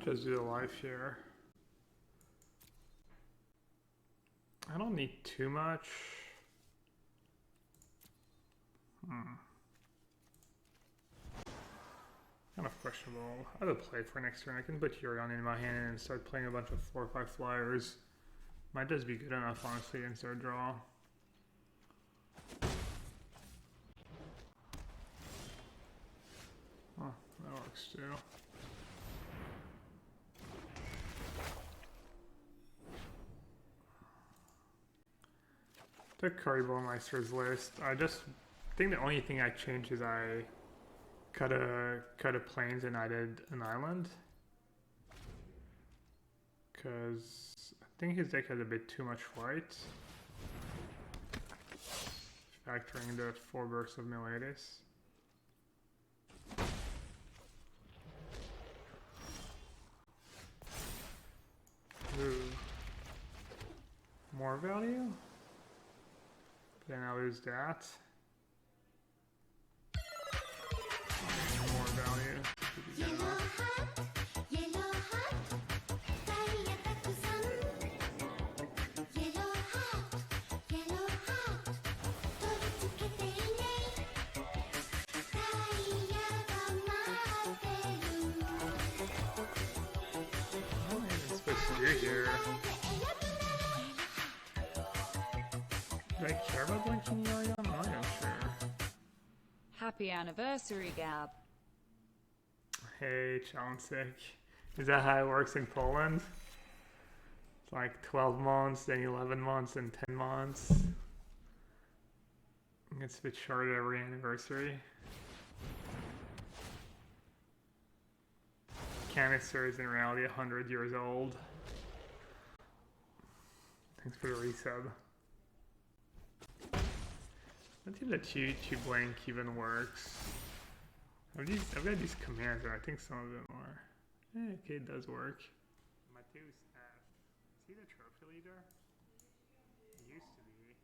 just do the life here. I don't need too much. Kind of questionable. I have a play for next turn. I can put Yorion in my hand and start playing a bunch of 4 or 5 flyers. Might just be good enough, honestly, against their draw. Oh, that works too. Took Curryballmeister's list. I just think the only thing I changed is I cut a plains and added an island. Because I think his deck has a bit too much white. Factoring the 4 bursts of Meletis. Ooh. More value? Then I lose that. More value. What am I supposed to do here? Do I care about blinking Yorion? I'm not even sure. Happy anniversary, Gab. Hey, Challenge-sick. Is that how it works in Poland? It's like 12 months, then 11 months, and 10 months. It's a bit short every anniversary. Canister is in reality 100 years old. Thanks for the resub. Let's see if the 2 blank even works. I've got these commands, and I think some of them are. Okay, it does work. Mateus F. Is he the trophy leader? He used to be.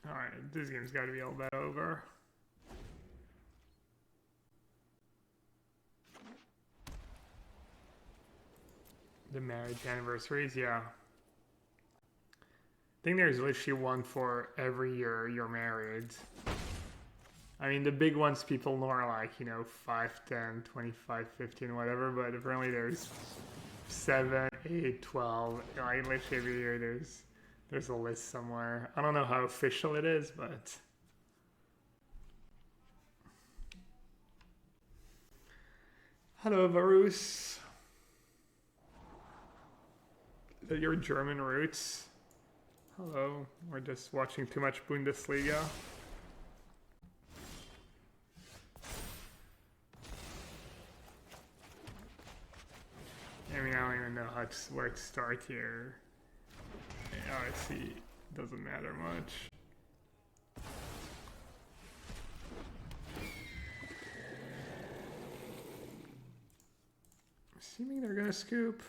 Alright, this game's got to be all but over. The marriage anniversaries, yeah. I think there's literally one for every year you're married. I mean, the big ones people know are like, 5, 10, 25, 15, whatever, but apparently there's 7, 8, 12. Like, literally every year there's a list somewhere. I don't know how official it is, but... Hello, Varus. Your German roots. Hello, we're just watching too much Bundesliga. I mean, I don't even know where to start here. Yeah, I see. Doesn't matter much. Assuming they're gonna scoop.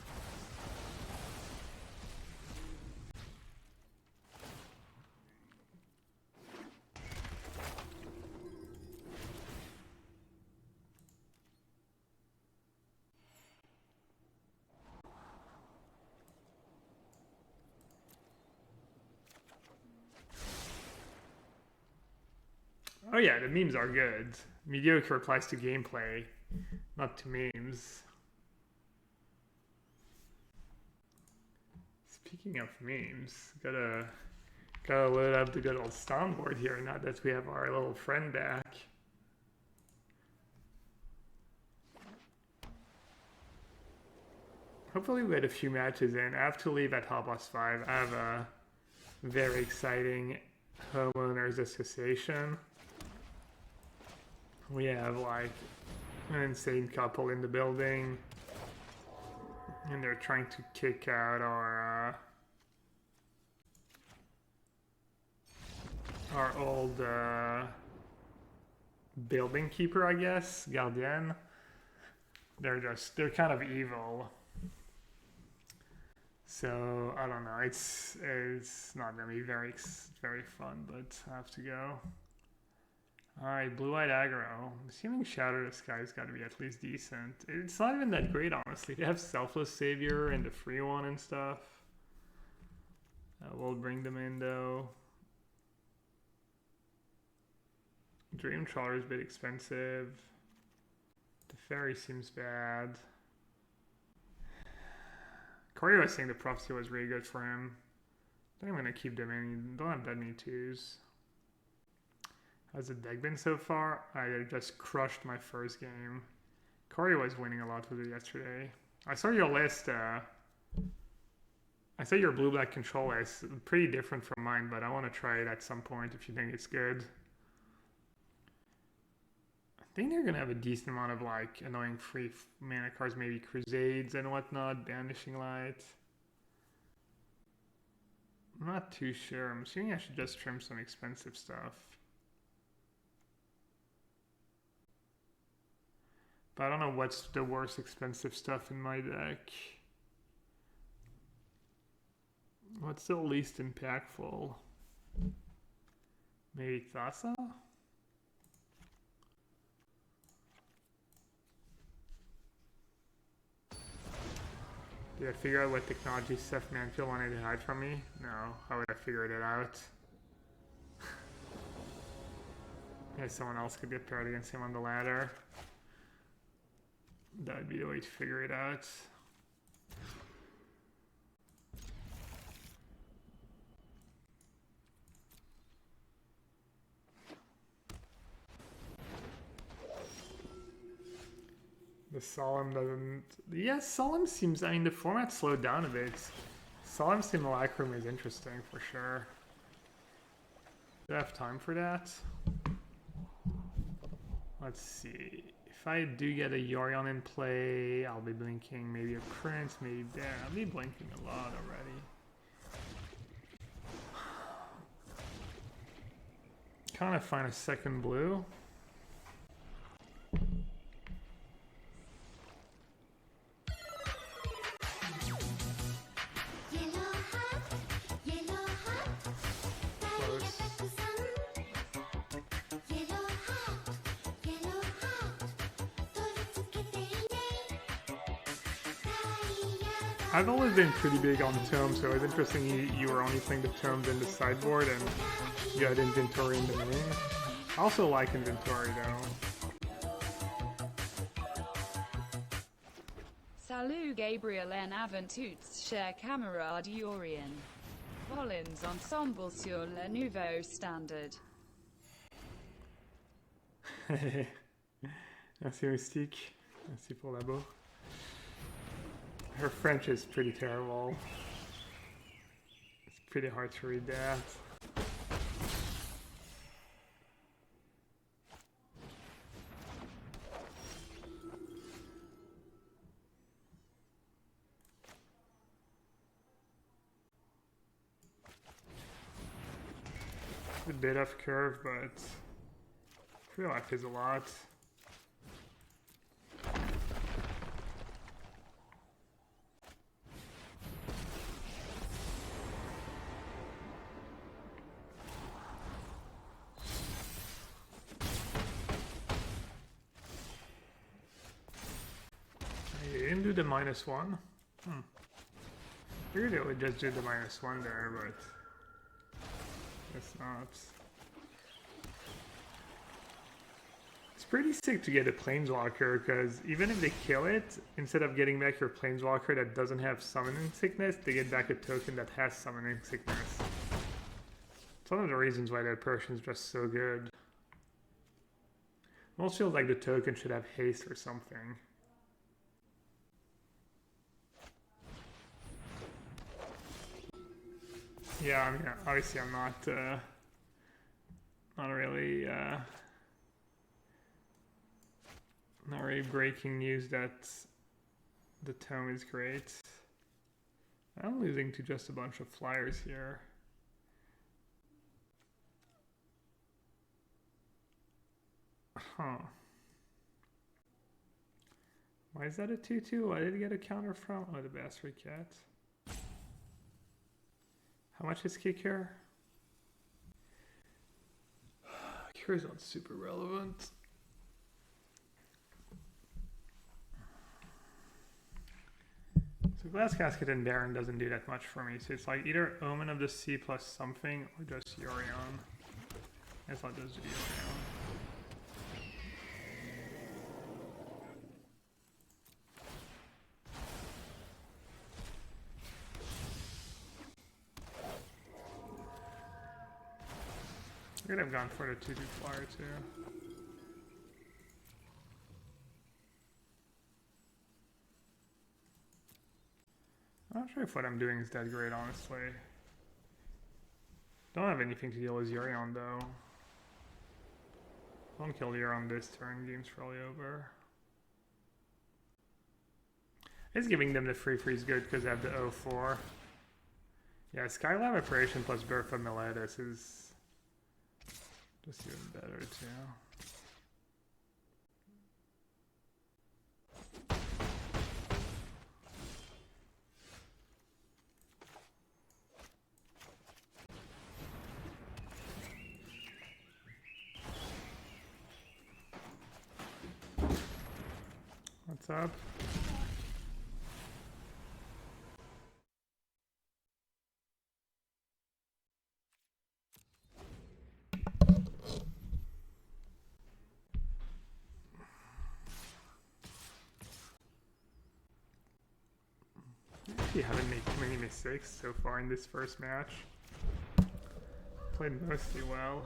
Oh yeah, the memes are good. Mediocre applies to gameplay, not to memes. Speaking of memes, gotta load up the good old soundboard here now that we have our little friend back. Hopefully we get a few matches in. I have to leave at 5:30. I have a very exciting homeowners association. We have like an insane couple in the building, and they're trying to kick out our old building keeper, I guess, Gardien. They're kind of evil. So I don't know. It's not gonna be very fun, but I have to go. All right, blue-eyed aggro. I'm assuming Shadow of the Sky's got to be at least decent. It's not even that great, honestly. They have Selfless Savior and the free one and stuff. We'll bring them in though. Dream Trawler is a bit expensive. The Fairy seems bad. Corey was saying the Prophecy was really good for him. I think I'm going to keep them in. You don't have that many twos. How's the deck been so far? I just crushed my first game. Corey was winning a lot with it yesterday. I saw your list. I saw your blue-black control list. Pretty different from mine, but I want to try it at some point if you think it's good. I think they're going to have a decent amount of like annoying free mana cards, maybe Crusades and whatnot, Banishing Light. I'm not too sure. I'm assuming I should just trim some expensive stuff. But I don't know what's the worst expensive stuff in my deck. What's the least impactful? Maybe Thassa? Did I figure out what technology Seth Manfield wanted to hide from me? No. How would I figure it out? Yeah, someone else could get paired against him on the ladder. That would be the way to figure it out. The Solemn doesn't... Yeah, Solemn seems... I mean, the format slowed down a bit. Solemn Simulacrum is interesting for sure. Do I have time for that? Let's see. If I do get a Yorion in play, I'll be blinking maybe a Prince, maybe Bear. I'll be blinking a lot already. Kind of find a second blue. I've always been pretty big on tomes, so it's interesting you were only playing the tomes in the sideboard and you had inventory in the main. I also like inventory though. Salut Gabriel en avant toutes chers camarades Yorion. Volins ensemble sur le nouveau standard. Merci Mystique. Merci pour la bourre. Her French is pretty terrible. It's pretty hard to read that. A bit off curve, but free life is a lot. The -1. Figured it would just do the -1 there, but it's not. It's pretty sick to get a Planeswalker, because even if they kill it, instead of getting back your Planeswalker that doesn't have Summoning Sickness, they get back a token that has Summoning Sickness. It's one of the reasons why that Persian is just so good. It almost feels like the token should have haste or something. Yeah, I mean, obviously I'm not really breaking news that the tome is great. I'm losing to just a bunch of flyers here. Huh. Why is that a 2/2? Why did it get a counter from? Oh, the Bastard Cat. How much is kick here? Cure's not super relevant. So Glass Casket and Baron doesn't do that much for me. So it's like either Omen of the Sea plus something or just Yorion. I guess I'll just do Yorion. I could have gone for the 2-2 flyer too. I'm not sure if what I'm doing is that great, honestly. Don't have anything to deal with Yorion though. Don't kill Yorion this turn, game's probably over. It's giving them the free freeze good because I have the 0-4. Yeah, Skylab Operation plus Birth of Meletis is just even better too. What's up? You haven't made too many mistakes so far in this first match. Played mostly well.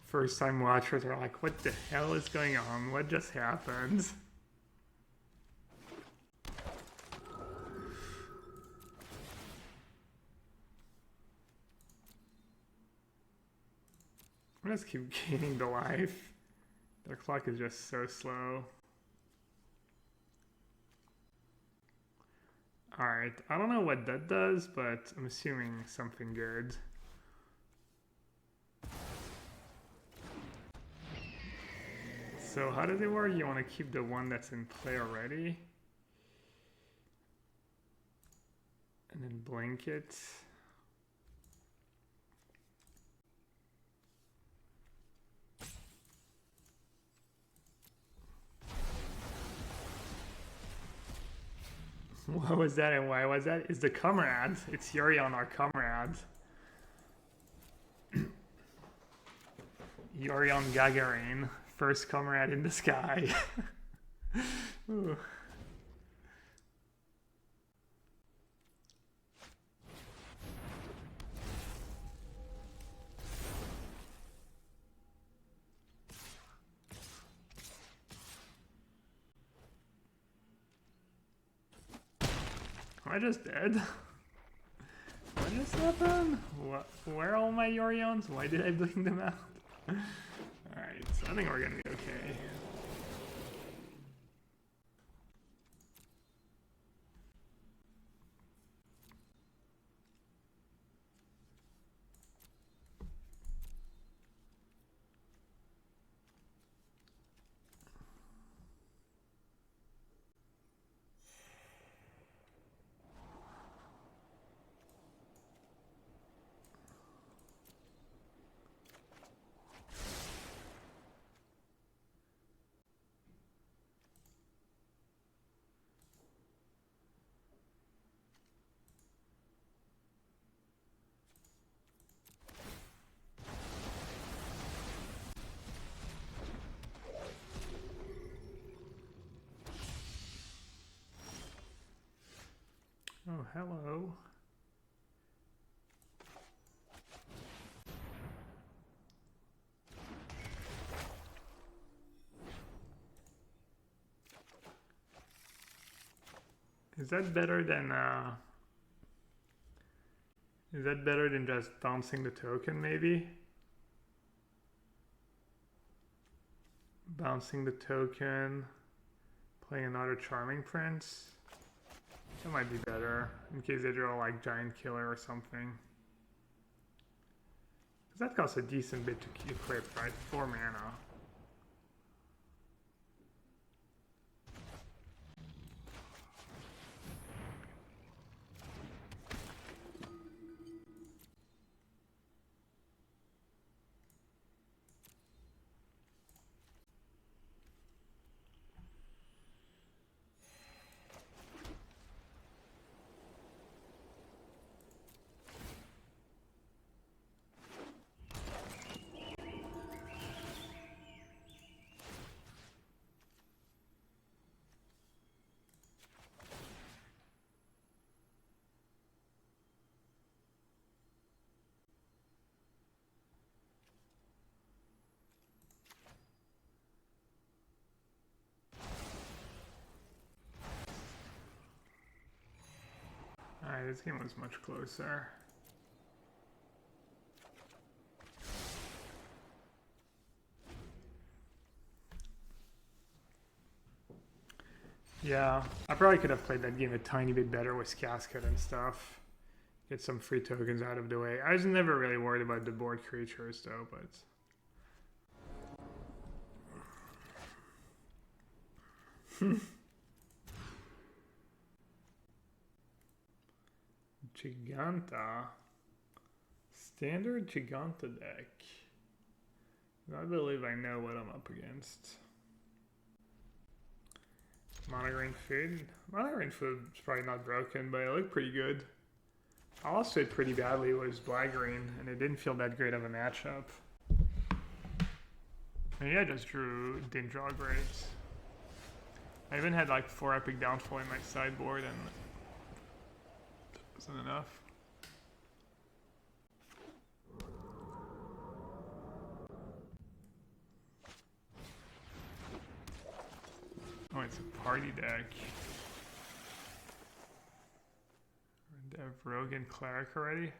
First time watchers are like, what the hell is going on? What just happened? I just keep gaining the life. Their clock is just so slow. Alright, I don't know what that does, but I'm assuming something good. So how does it work? You want to keep the one that's in play already? And then blink it. What was that and why was that? It's the comrade. It's Yorion, our comrade. Yorion Gagarin. First comrade in the sky. Ooh. Am I just dead? What just happened? Where are all my Yorions? Why did I blink them out? Alright, so I think we're gonna be okay. hello. Is that better than just bouncing the token, maybe? Bouncing the token, playing another Charming Prince. That might be better, in case they draw like Giant Killer or something. Because that costs a decent bit to equip, right? 4 mana. Alright, this game was much closer. Yeah, I probably could have played that game a tiny bit better with Casket and stuff. Get some free tokens out of the way. I was never really worried about the board creatures though, but... Giganta. Standard Giganta deck. I believe I know what I'm up against. Monograin Food. Monograin Food is probably not broken, but it looked pretty good. I lost it pretty badly was Black Green, and it didn't feel that great of a matchup. Maybe I just didn't draw great. I even had like 4 Epic Downfall in my sideboard, and that wasn't enough. Oh, it's a party deck. They have Rogue and Cleric already.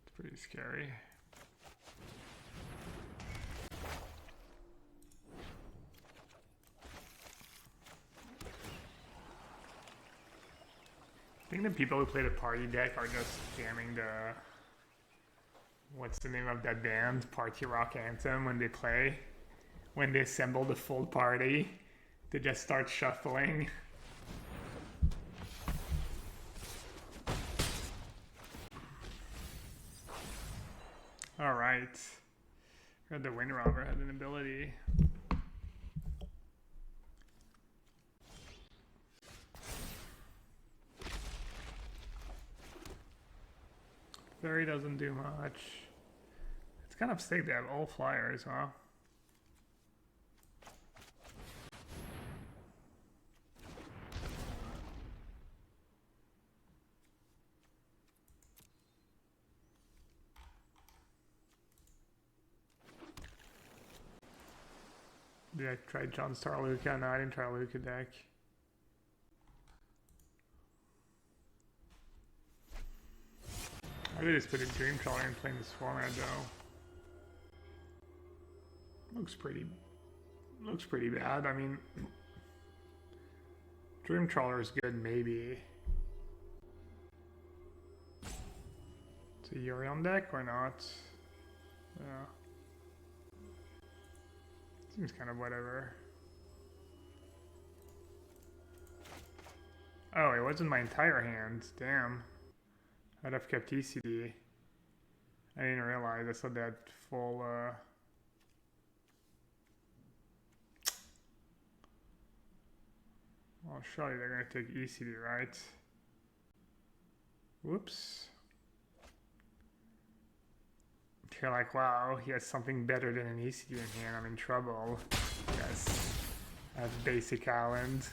It's pretty scary. I think the people who play the party deck are just jamming the... What's the name of that band? Party Rock Anthem when they play. When they assemble the full party, they just start shuffling. Alright. Heard the Wind Robber had an ability. Fairy doesn't do much. It's kind of sick they have all flyers, huh? Did I try John Star Luca? No, I didn't try Luca deck. I really just put a Dream Trawler and playing this format though. Looks pretty bad. I mean, Dream Trawler is good, maybe. It's a Yorion deck or not? Yeah. Seems kind of whatever. Oh, it wasn't my entire hand. Damn. I'd have kept ECD. I didn't realize. I saw that full, Well, surely they're gonna take ECD, right? Whoops. You're like, wow, he has something better than an ECD in hand. I'm in trouble. Yes. That's basic Island.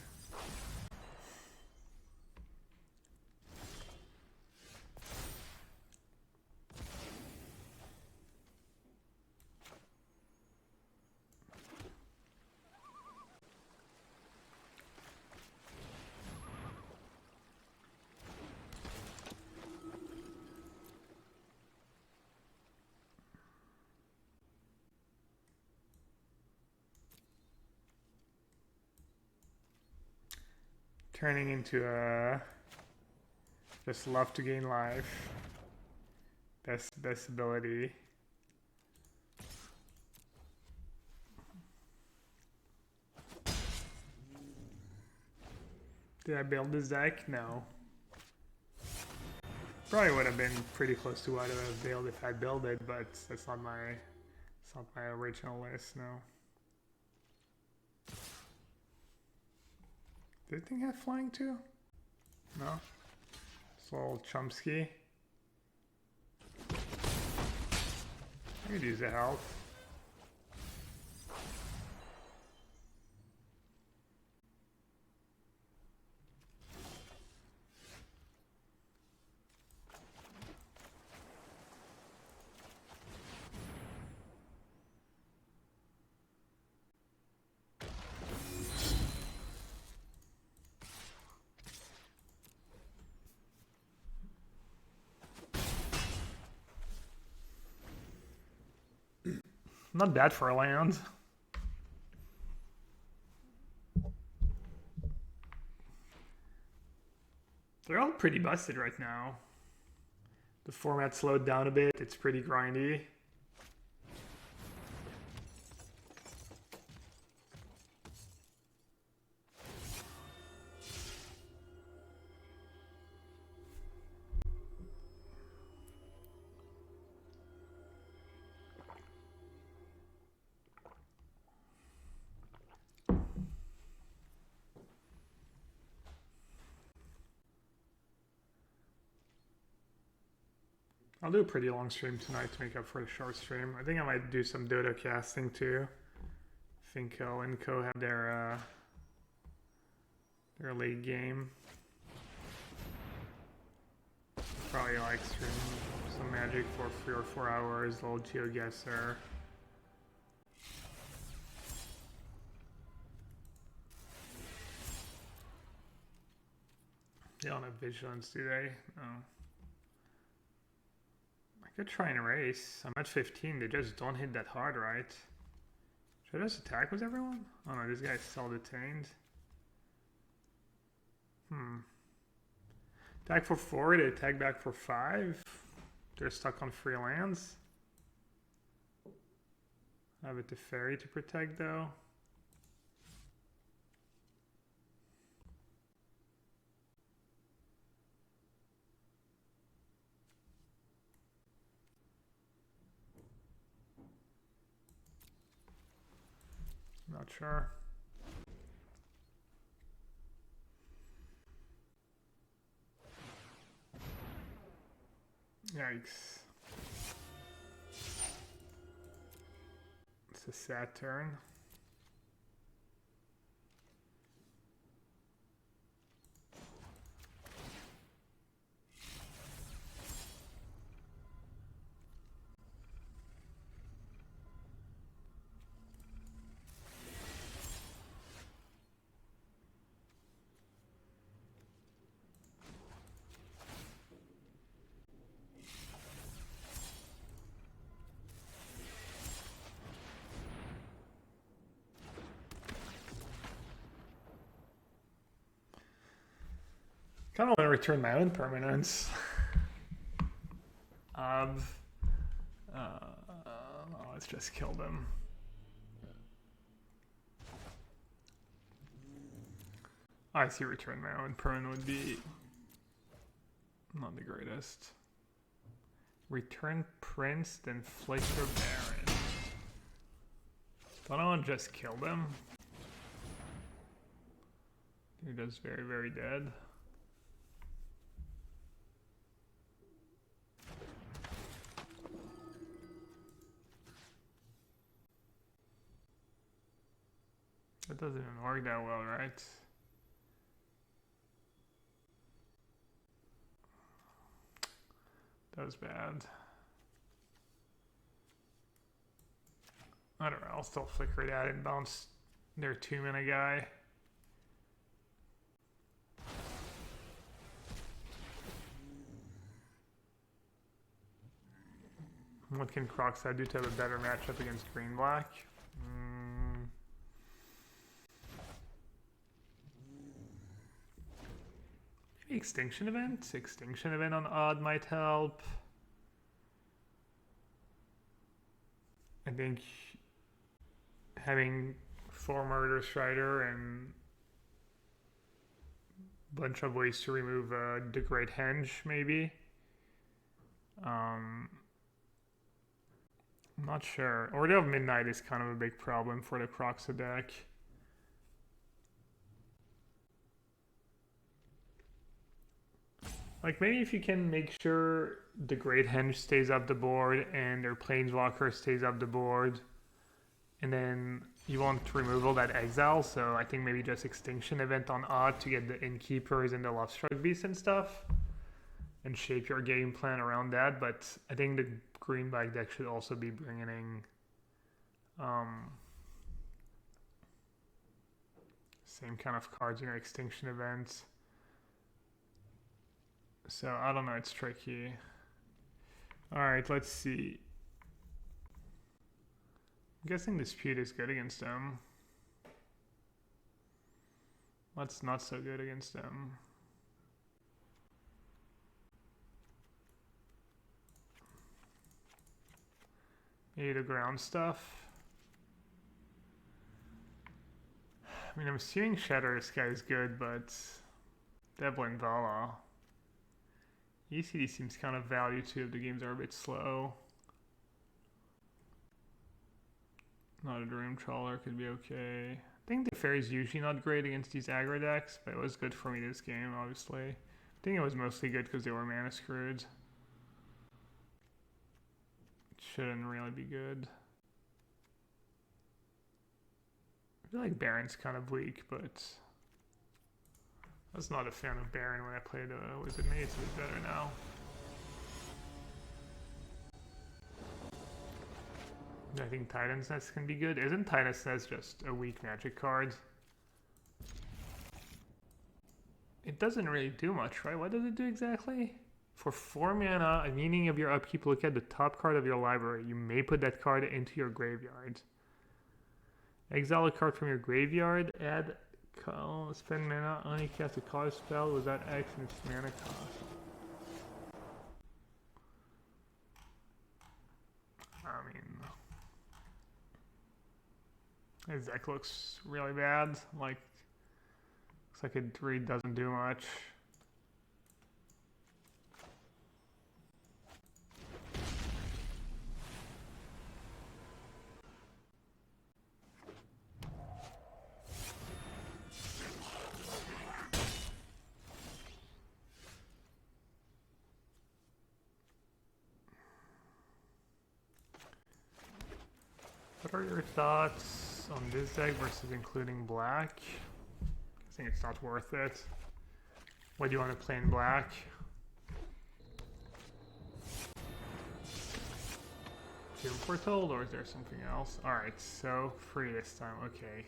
turning into a just love to gain life. Best ability. Did I build this deck? No. Probably would have been pretty close to what I would have built if I built it, but that's not my original list, no. Did the thing have flying too? No? It's a little Chomsky. I could use the health. Not bad for a land. They're all pretty busted right now. The format slowed down a bit. It's pretty grindy. I'll do a pretty long stream tonight to make up for the short stream. I think I might do some Dota casting too. Finko and Co have their late game. Probably like stream some Magic for 3 or 4 hours, a little GeoGuessr. They don't have Vigilance, do they? No. I could try and race. I'm at 15. They just don't hit that hard, right? Should I just attack with everyone? Oh no, this guy's still detained. Attack for 4, they attack back for 5. They're stuck on free lands. I have a Teferi to protect though. Not sure. Yikes. It's a sad turn. Kind of want to return my own permanents. Let's just kill them. I see return my own permanent would be not the greatest. Return Prince, then Flicker Baron. Don't I want to just kill them? Dude, that's very, very dead. That doesn't even work that well, right? That was bad. I don't know, I'll still flicker that and bounce their 2-mana guy. What can Crocside do to have a better matchup against green-black? Extinction Event? Extinction Event on odd might help. I think having 4 Murder Strider and a bunch of ways to remove the Great Henge, maybe. I'm not sure. Order of Midnight is kind of a big problem for the Croxa deck. Like, maybe if you can make sure the Great Henge stays up the board and their Planeswalker stays up the board, and then you want removal that exile, so I think maybe just Extinction Event on odd to get the Innkeepers and the Lovestruck Beasts and stuff, and shape your game plan around that. But I think the green-black deck should also be bringing in same kind of cards, you know, Extinction Events. So, I don't know, it's tricky. Alright, let's see. I'm guessing Dispute is good against them. What's not so good against them? Maybe the ground stuff. I mean, I'm assuming Shatter Sky is good, but Devlin Vala. ECD seems kind of value too if the games are a bit slow. Not a Dream Trawler could be okay. I think the Fairy's usually not great against these aggro decks, but it was good for me this game, obviously. I think it was mostly good because they were mana screwed. It shouldn't really be good. I feel like Baron's kind of weak, but I was not a fan of Baron when I played Wizard Mage. It's a bit better now. I think Titan's Nest can be good. Isn't Titan's Nest just a weak magic card? It doesn't really do much, right? What does it do exactly? For 4 mana, at the beginning of your upkeep, look at the top card of your library. You may put that card into your graveyard. Exile a card from your graveyard, add spend mana, only cast a color spell with that X and its mana cost. I mean, this deck looks really bad. Like, looks like it really doesn't do much. What are your thoughts on this deck versus including black? I think it's not worth it. What do you want to play in black? Doom Foretold, or is there something else? Alright, so free this time, okay.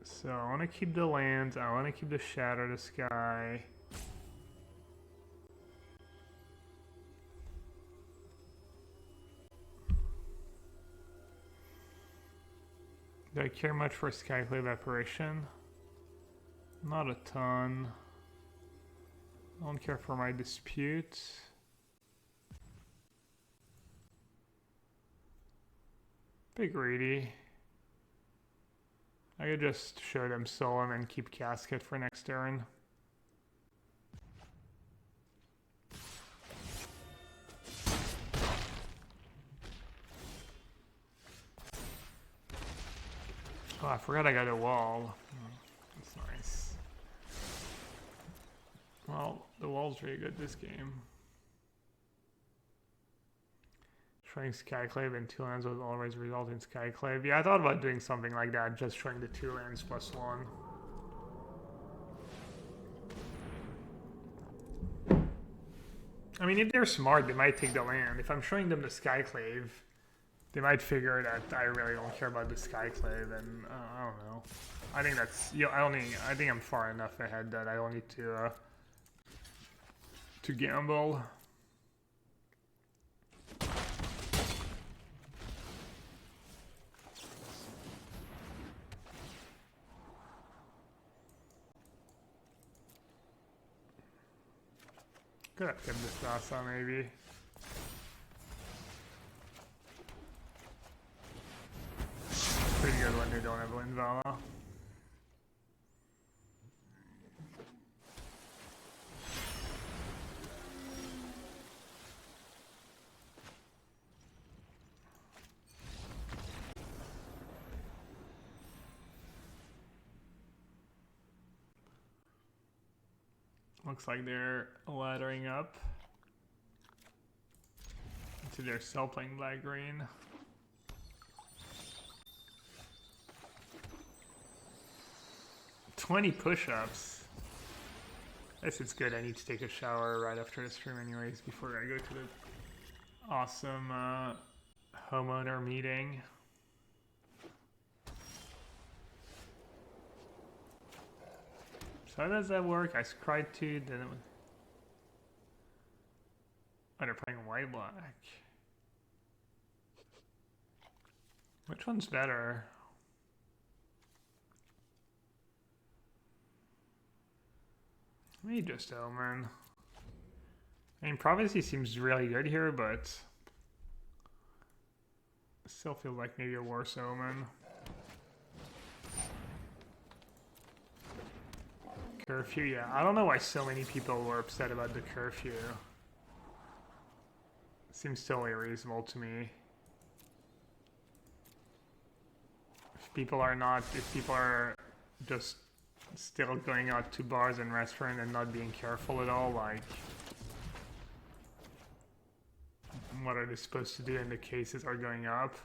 So I want to keep the lands, I want to keep the Shatter the Sky. Do I care much for Skyclave Apparition? Not a ton. I don't care for my Dispute. Bit greedy. I could just show them Solemn and keep Casket for next turn. Oh, I forgot I got a wall. That's nice. Well, the wall's really good this game. Showing Skyclave and 2 lands will always result in Skyclave. Yeah, I thought about doing something like that, just showing the 2 lands plus 1. I mean, if they're smart, they might take the land. If I'm showing them the Skyclave, they might figure that I really don't care about the Skyclave, and I don't know. I think that's, you know, I think I'm far enough ahead that I don't need to gamble. Could have kept this last one maybe. Pretty good when they don't have Linvala. Looks like they're laddering up into their cell playing black-green. "20 push-ups. I guess it's good. I need to take a shower right after the stream anyways before I go to the awesome homeowner meeting. So how does that work? I cried to, then it was... Oh, they're playing white-black. Which one's better? Maybe just Omen. I mean, Prophecy seems really good here, but... still feels like maybe a worse Omen. Curfew, yeah. I don't know why so many people were upset about the curfew. Seems totally reasonable to me. If people are just still going out to bars and restaurants and not being careful at all, like, what are they supposed to do? And the cases are going up.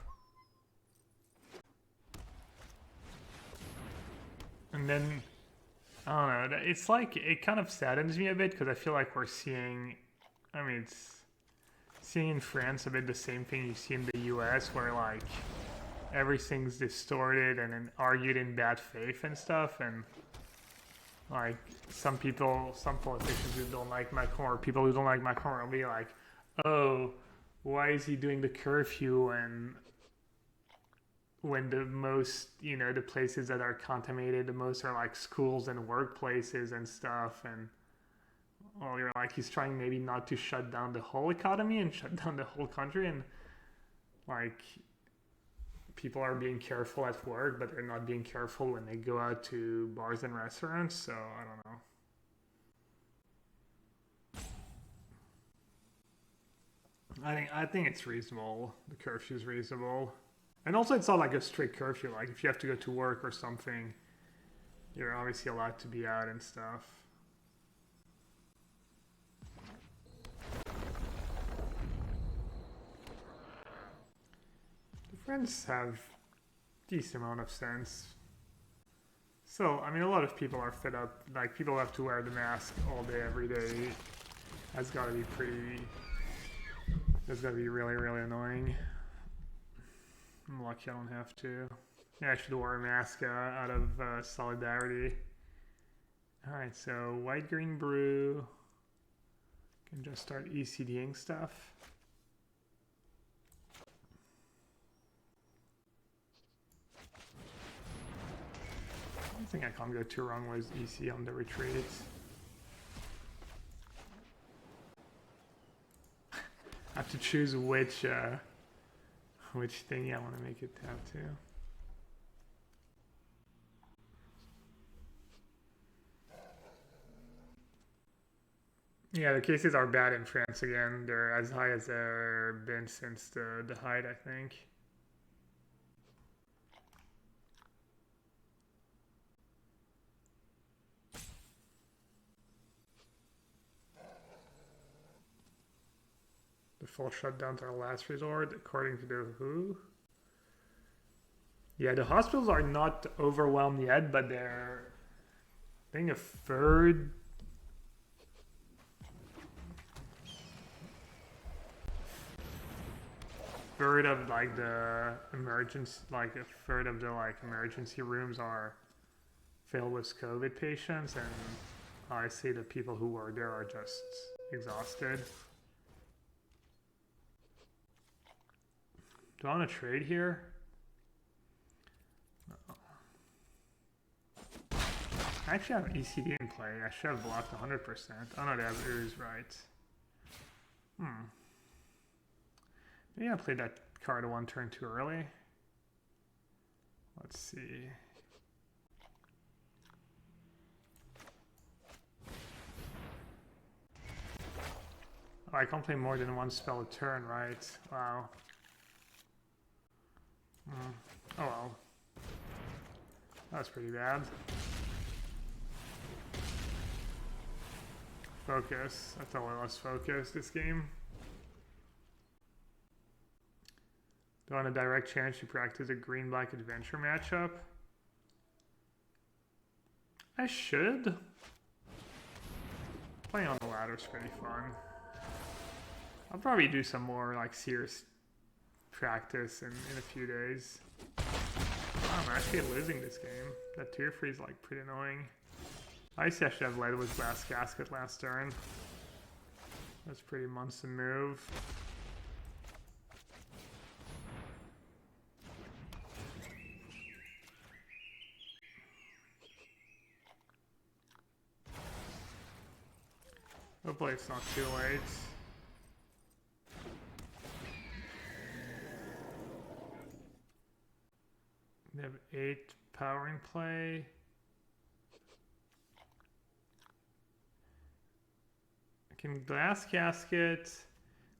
And then, I don't know, it's like, it kind of saddens me a bit because I feel like we're seeing, I mean, it's seeing in France a bit the same thing you see in the US where like everything's distorted and then argued in bad faith and stuff, and like some politicians who don't like Macron or people who don't like Macron will be like, oh, why is he doing the curfew and when the most, you know, the places that are contaminated the most are like schools and workplaces and stuff, and well, you're like, he's trying maybe not to shut down the whole economy and shut down the whole country, and like people are being careful at work but they're not being careful when they go out to bars and restaurants, so I don't know. I think it's reasonable. The curfew's reasonable. And also it's not like a strict curfew, like if you have to go to work or something, you're obviously allowed to be out and stuff. The French have decent amount of sense. So, I mean, a lot of people are fed up, like people have to wear the mask all day, every day. That's gotta be really, really annoying. I'm lucky I don't have to. Yeah, I should wear a mask out of solidarity. Alright, so white green brew. Can just start ECDing stuff. I think I can't go too wrong with EC on the retreat. I have to choose which thing I want to make it tap to. Yeah, the cases are bad in France again. They're as high as they've been since the height, I think. The full shutdowns are last resort, according to the WHO. Yeah, the hospitals are not overwhelmed yet, but they're, I think, a third of like the emergency, like a third of the like emergency rooms are filled with COVID patients, and I see the people who work there are just exhausted. Do I want to trade here? No. I actually have ECD in play. I should have blocked 100%. Oh no, they have ooze, right. Maybe I played that card one turn too early. Let's see. Oh, I can't play more than one spell a turn, right? Wow. Oh well. That was pretty bad. Focus. I thought I was focused this game. Do I want a direct chance to practice a green-black adventure matchup? I should. Playing on the ladder is pretty fun. I'll probably do some more like serious practice in a few days. I'm actually losing this game. That tier 3 is like pretty annoying. I see I should have led with Glass Casket last turn. That's pretty Munson move. Hopefully it's not too late. They have 8 power in play. I can Glass Casket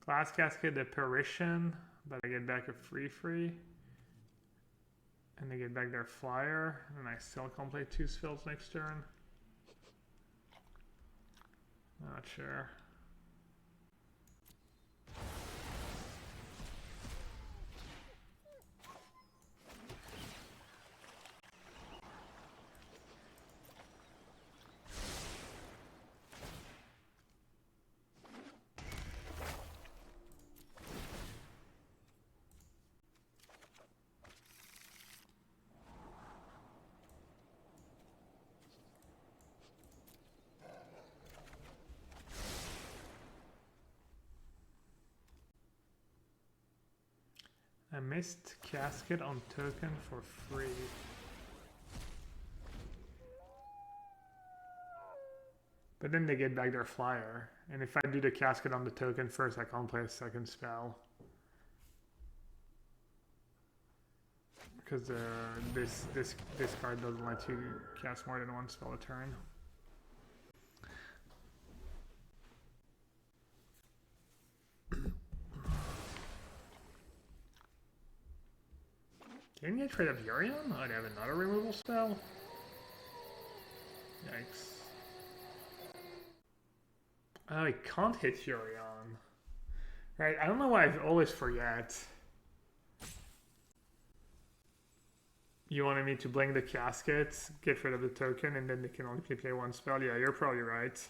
the Apparition, but I get back a free. And they get back their flyer, and I still can't play 2 spells next turn. Not sure. I missed Casket on token for free. But then they get back their flyer. And if I do the Casket on the token first, I can't play a second spell. Because this card doesn't let you cast more than one spell a turn. Didn't get rid of Yorion? I'd have another removal spell? Yikes. Oh, I can't hit Yorion. Right, I don't know why I always forget. You wanted me to blink the Casket, get rid of the token, and then they can only play one spell? Yeah, you're probably right.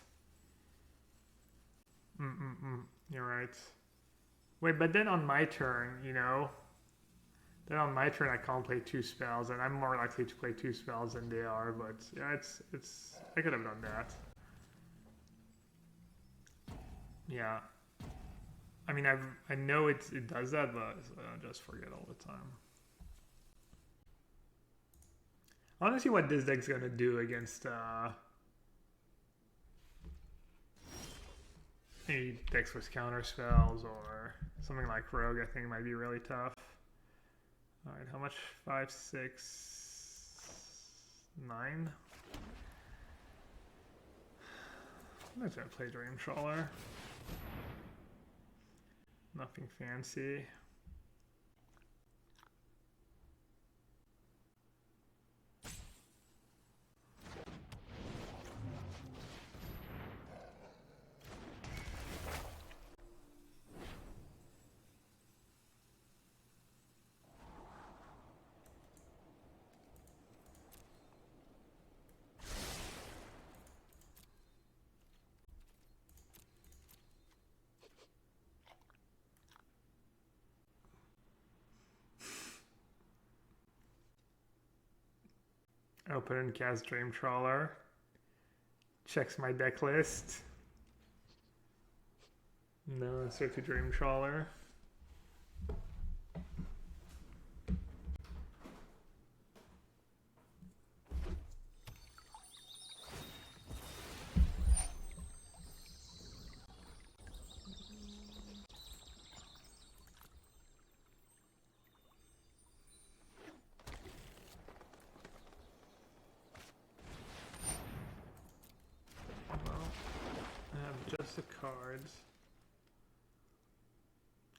You're right. Wait, but then on my turn, you know? Then on my turn I can't play 2 spells, and I'm more likely to play 2 spells than they are, but yeah, it's I could have done that. Yeah. I mean, I know it does that, but I just forget all the time. I want to see what this deck's gonna do against any decks with counter spells or something like Rogue. I think might be really tough. Alright, how much? 5, 6, 9? I'm just gonna play Dream Trawler. Nothing fancy. Open and cast Dream Trawler. Checks my deck list. No answer to Dream Trawler. the cards.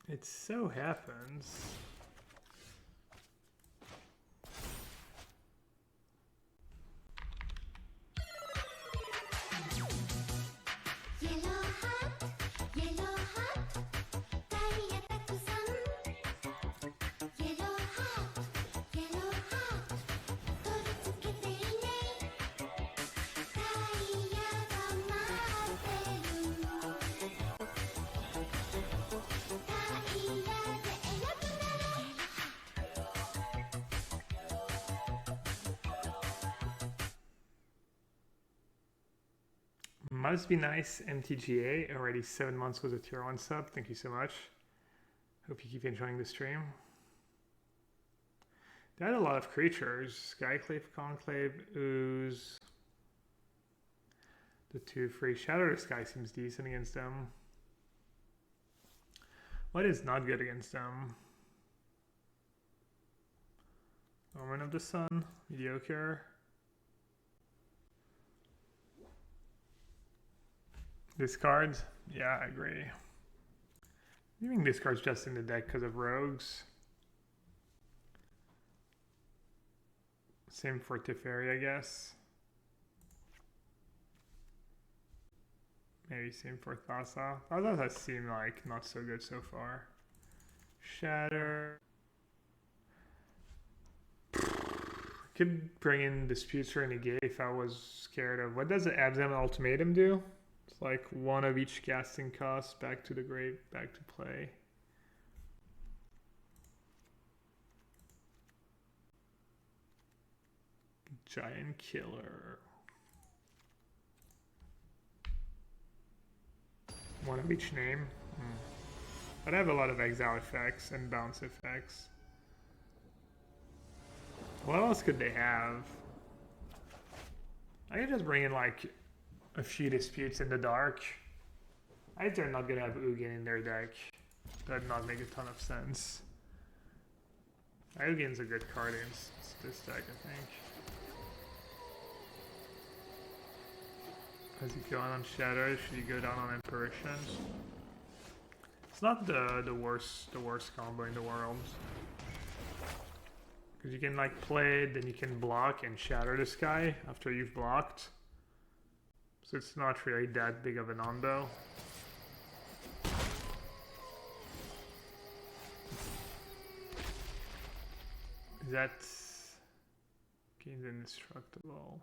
It so happens. Must be nice, MTGA. Already 7 months was a tier 1 sub. Thank you so much. Hope you keep enjoying the stream. They had a lot of creatures. Skyclave, Conclave, Ooze. The 2 free Shadow of the Sky seems decent against them. What is not good against them? Omen of the Sun, mediocre. Discards? Yeah, I agree. Leaving discards just in the deck because of rogues. Same for Teferi, I guess. Maybe same for Thassa. Thassa seem like not so good so far. Shatter. Could bring in Disputes or Negate if I was scared of. What does the Abzan Ultimatum do? It's like one of each casting cost, back to the grave, back to play. Giant Killer. One of each name. But I have a lot of exile effects and bounce effects. What else could they have? I could just bring in like a few Disputes in the dark. I think they're not gonna have Ugin in their deck. That'd not make a ton of sense. Ugin's a good card against this deck, I think. As you go on Shadow, should you go down on Apparitions? It's not the worst combo in the world. Because you can like play it, then you can block and Shatter the Sky after you've blocked. So it's not really that big of a non-bow. That's gains indestructible.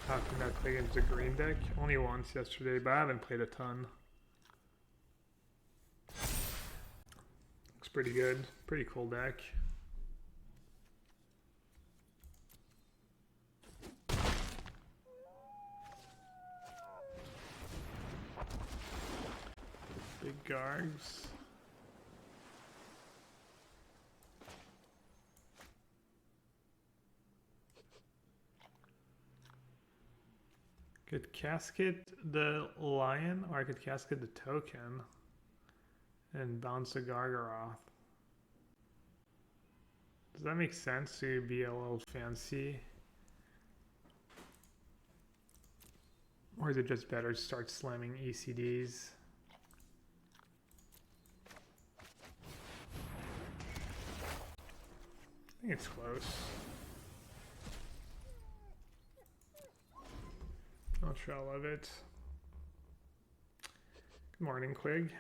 How can I play against the green deck? Only once yesterday, but I haven't played a ton. Looks pretty good. Pretty cool deck. Big Gargs. Could casket the lion, or I could casket the token and bounce a Gargaroth. Does that make sense to be a little fancy? Or is it just better to start slamming ECDs? I think it's close. Not sure I love it. Good morning, Quig.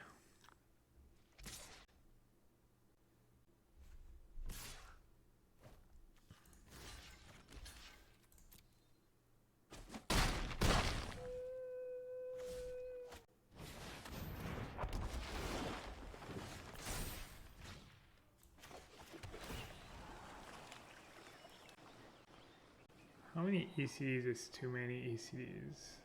How many ECDs is too many ECDs?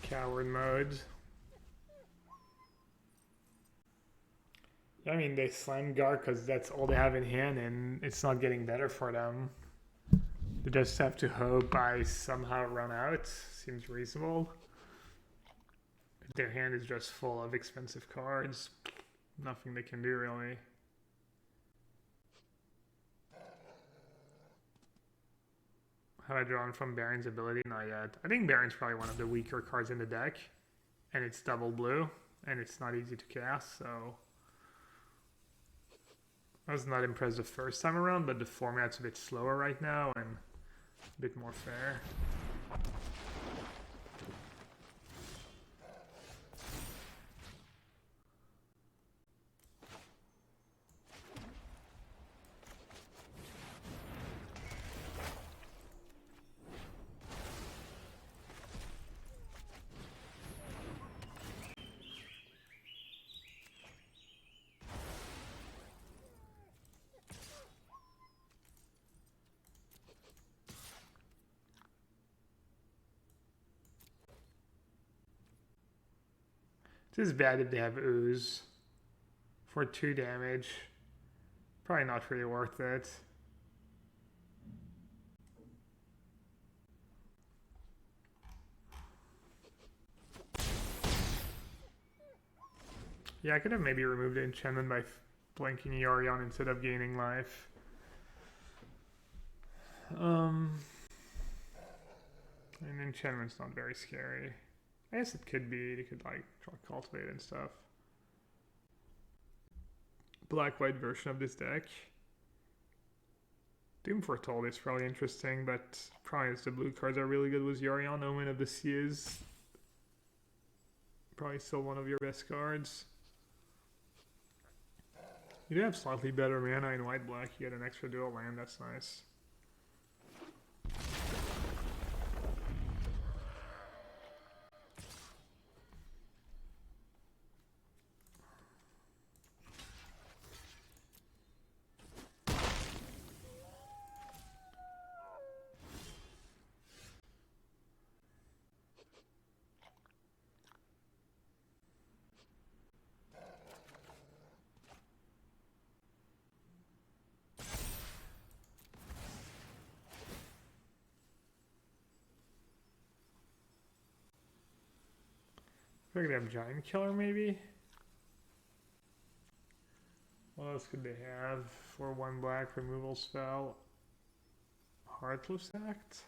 Coward mode. I mean, they slam guard because that's all they have in hand, and it's not getting better for them. They just have to hope I somehow run out. Seems reasonable. If their hand is just full of expensive cards, nothing they can do really. Have I drawn from Baron's ability? Not yet. I think Baron's probably one of the weaker cards in the deck. And it's double blue. And it's not easy to cast, so... I was not impressed the first time around, but the format's a bit slower right now and a bit more fair. This is bad if they have ooze for 2 damage. Probably not really worth it. Yeah, I could have maybe removed the enchantment by blanking Yorion instead of gaining life. And enchantment's not very scary. I guess it could be. You could like try cultivate and stuff. Black-white version of this deck. Doom Foretold is probably interesting, but probably the blue cards are really good with Yorion. Omen of the Sea is probably still one of your best cards. You do have slightly better mana in white-black. You get an extra dual land, that's nice. I think they have Giant Killer maybe? What else could they have for 1 black removal spell? Heartless Act?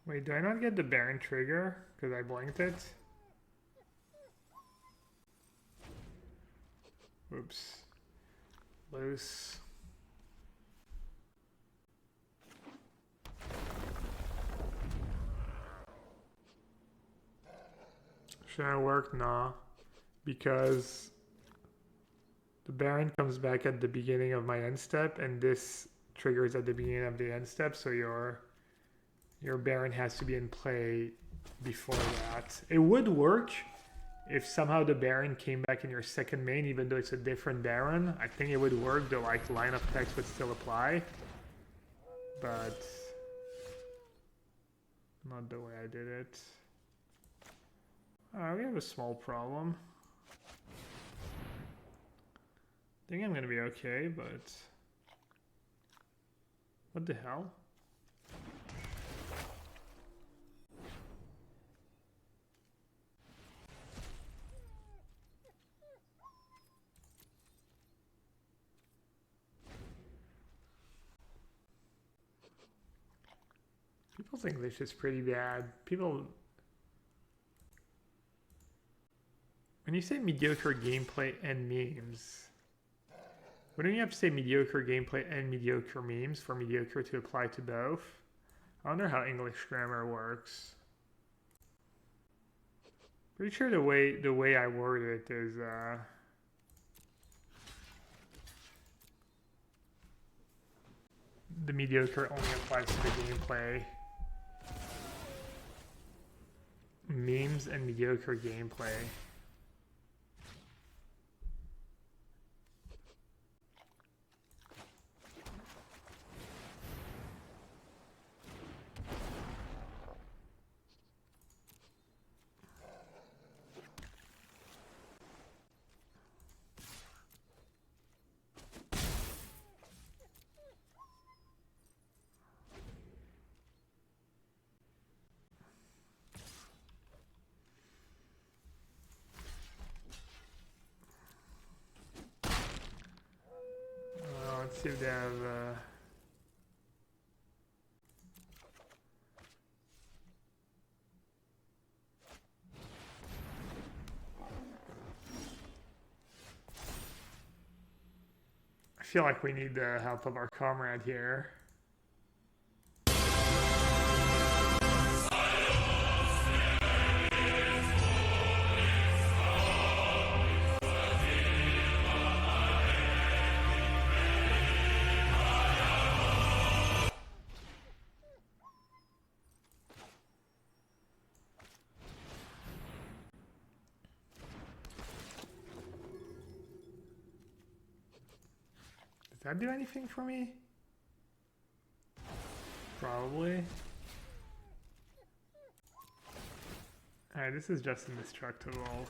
Wait, do I not get the Baron trigger? Because I blanked it? Oops. Loose. Shouldn't work? No. Because the Baron comes back at the beginning of my end step, and this triggers at the beginning of the end step, so your Baron has to be in play before that. It would work if somehow the Baron came back in your second main, even though it's a different Baron. I think it would work, the like line of text would still apply. But not the way I did it. We have a small problem. I think I'm gonna be okay, but what the hell? People's English is pretty bad. People, when you say mediocre gameplay and memes, wouldn't you have to say mediocre gameplay and mediocre memes for mediocre to apply to both? I wonder how English grammar works. Pretty sure the way I word it is the mediocre only applies to the gameplay. Memes and mediocre gameplay. Let's see if they have I feel like we need the help of our comrade here. Does that do anything for me? Probably. Alright, this is just indestructible.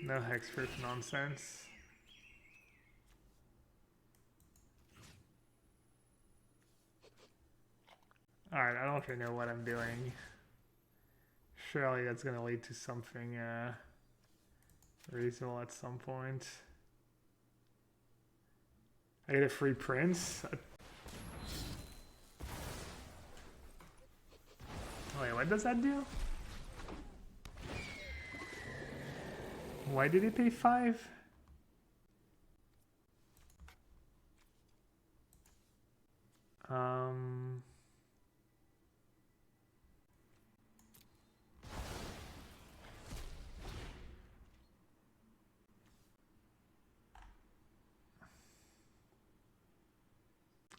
No hexproof nonsense. Alright, I don't really know what I'm doing. Surely that's gonna lead to something reasonable at some point. I get a free prince. Wait, what does that do? Why did it pay 5?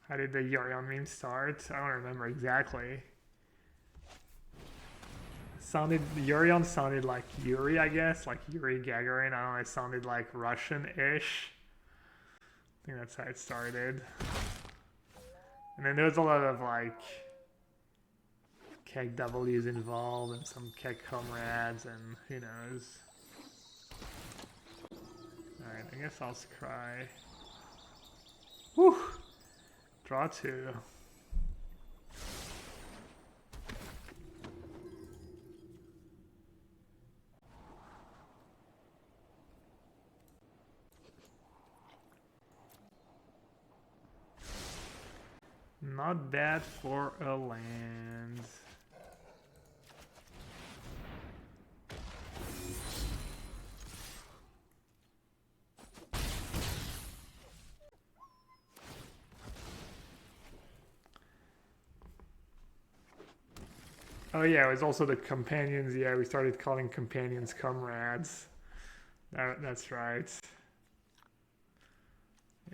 How did the Yorion meme start? I don't remember exactly. Yorion sounded like Yuri, I guess, like Yuri Gagarin. I don't know, it sounded like Russian-ish. I think that's how it started. And then there was a lot of like keg W's involved and some keg comrades and who knows. Alright, I guess I'll scry. Whew! Draw 2. Not bad for a land. Oh yeah, it was also the companions. Yeah, we started calling companions comrades. That's right.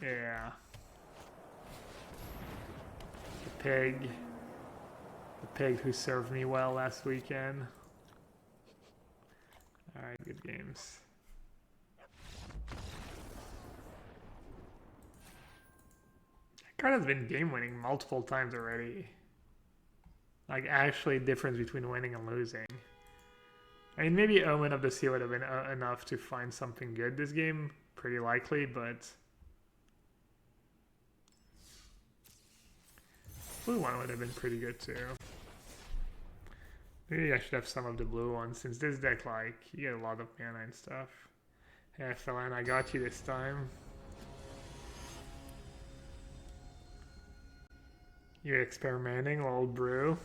Yeah. The pig. The pig who served me well last weekend. Alright, good games. That card has been game winning multiple times already. Like, actually, difference between winning and losing. I mean, maybe Omen of the Sea would have been enough to find something good this game. Pretty likely, but... Blue one would have been pretty good too. Maybe I should have some of the blue ones, since this deck, like, you get a lot of mana and stuff. Yeah, Felon, I got you this time. You're experimenting, old brew.